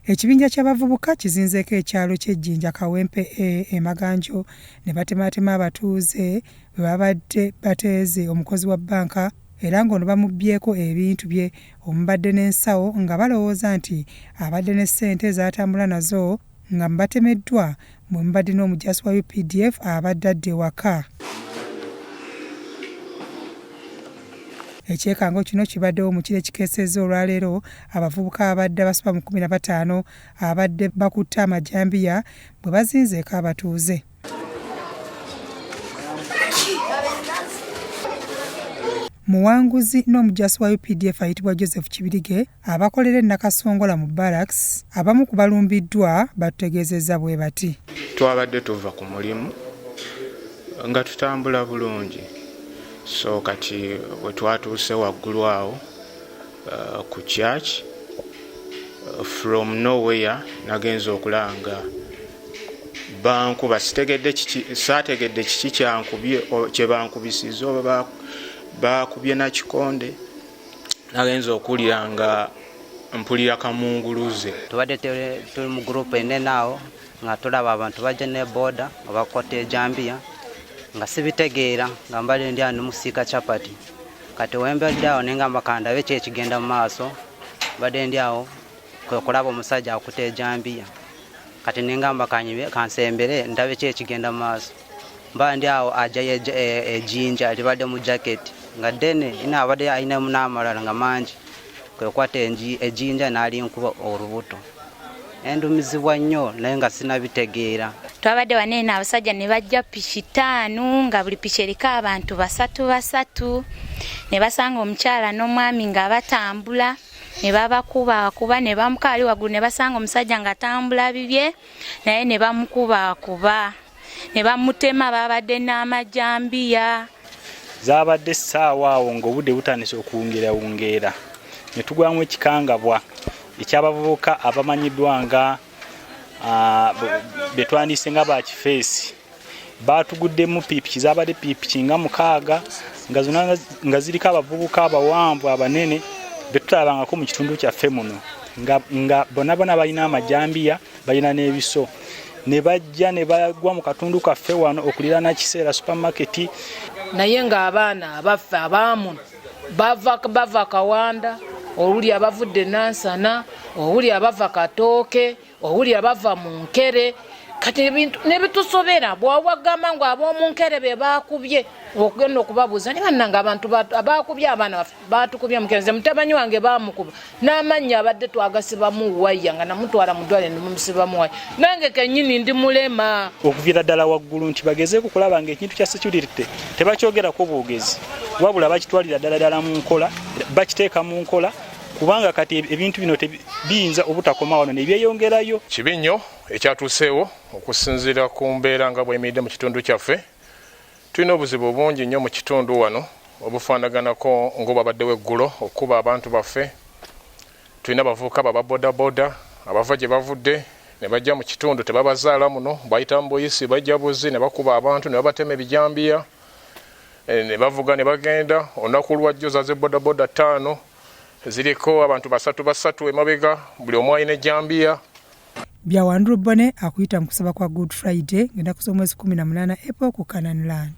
Ekibinja ky'abavubuka kizinzeeko ekyalo ky'Ejjinja Kawempe e Maganjo ne batematema abatuuze bwe babadde bateeze omukozi wa bbanka era ng'ono bamubbyeko ebintu bye omubadde n'ensawo nga balowooza nti abadde ne ssente z'atambula nazo nga batemeddwa bwe mubadde n'omujaasi wa UPDF abadde adda ewaka. Ekyekango kino kibaddewo mu kiro ekikeesezza olwaleero abavubuka abadde basoba mu 15 abadde bakutte amajambiya bwe bazinzeeko abatuuze. Muwanguzi n'omujaasi wa UPDF ayitibwa Joseph Kibirige abakolera Nakasongola mu Barracks abamu ku balumbiddwa batutegeezezza bwe bati. Twabadde tuva ku mulimu nga tutambula bulungi. So kati bwe twatuuse waggulu awo ku church from nowhere nagenza okulanga bankuba saategedde kiki kye bankubisiza oba bakubye na kikonde nagenza okulira nga mpulira kamunguluze. Tubadde tuli mu group enene awo nga tulaba abantu bajja ne boda abakwata ejambiya nga sibitegeera nga mbali ndi ano musiika chapati kati wembadde awo nengamba kandabe kye kigenda mu maaso badde ndi awo kulaba omusajja akuta ejambiya kati nengamba kansembere ndabe kye kigenda mu maaso mba ndi awo ajja ejinja libadde mu jacket nga dene ina abadde ayina munamalala nga mangi kwekwata ejinja n'ali nkuba olubuto endumizibwa nnyo naye nga sinabitegeera. Twabadde wanene abasajja ne bajja piki 5 nga buli piki eriko abantu basatu ne basanga omukyala n'omwami nga batambula ne babakuba ne bamukaali waggulu ne basanga omusajja nga atambula bibye naye ne bamukuba ne bamutema babadde n'amajambiya. Zaabadde ssaawa awo ng'obudde butandise okuwungeera ne tugwamu ekikangabwa ekyabavubuka abamanyiddwa nga betwandise nga bakifeesi batuguddemu piipiki zaabadde piipiki nga 6 nga zonna nga ziriko abavubuka abawanvu abanene betulabangako mu kitundu kyaffe muno nga bonna balina amajambiya balina n'ebiso ne bajja ne bagwa mu katundu kaffe wano okuliraana kiseera supermarket naye ng'abaana abaffe abamu bava Kawanda owuli abavudde Nansana owuli abava Katooke owuli abava mu Nkere kati ebintu nebitusobera bwawagamba ngo ab'omu Nkere be bakubye okugenda okubabuuza ne bannanga abantu abakubye abaana batukubye mukenze mutabanyi wange bamukuba n'amannya abadde twagasibamu waya nga namutwala mu ddwaliro ne mumusibamu waya nange kennyini ndi mulema. Okuviira ddala waggulu nti bagezeeko kulaba ng'ekintu kya security tebakyogerako bwogezi wabula bakitwalira ddala mu nkola bakiteeka mu nkola kubanga kati ebintu bino biyinza obutakoma wano ne byeyongerayo. Kibi nnyo ekyatuuseewo okusinziira ku mbeera nga bw'emiridde mu kitundu kyaffe. Tulina obuzibu bungi nnyo mu kitundu wano obufaanaganako ng'obabaddewo eggulo okuba abantu baffe. Tulina abavubuka baba bodaboda abava gye bavudde ne bajja mu kitundu tebabazaala muno bayita mu buyisi bajja buzi ne bakuba abantu ne babatema ebijambiya ne bavuga ne bagenda. Olunaku lwajjo zaze bodaboda 5 ziriko abantu basatu emabega buli omu alina ejambiya. Byawandulu Bone akuyita mu kusaba kwa Good Friday ngenda kusoma mwezi 18 April ku Canaan Land.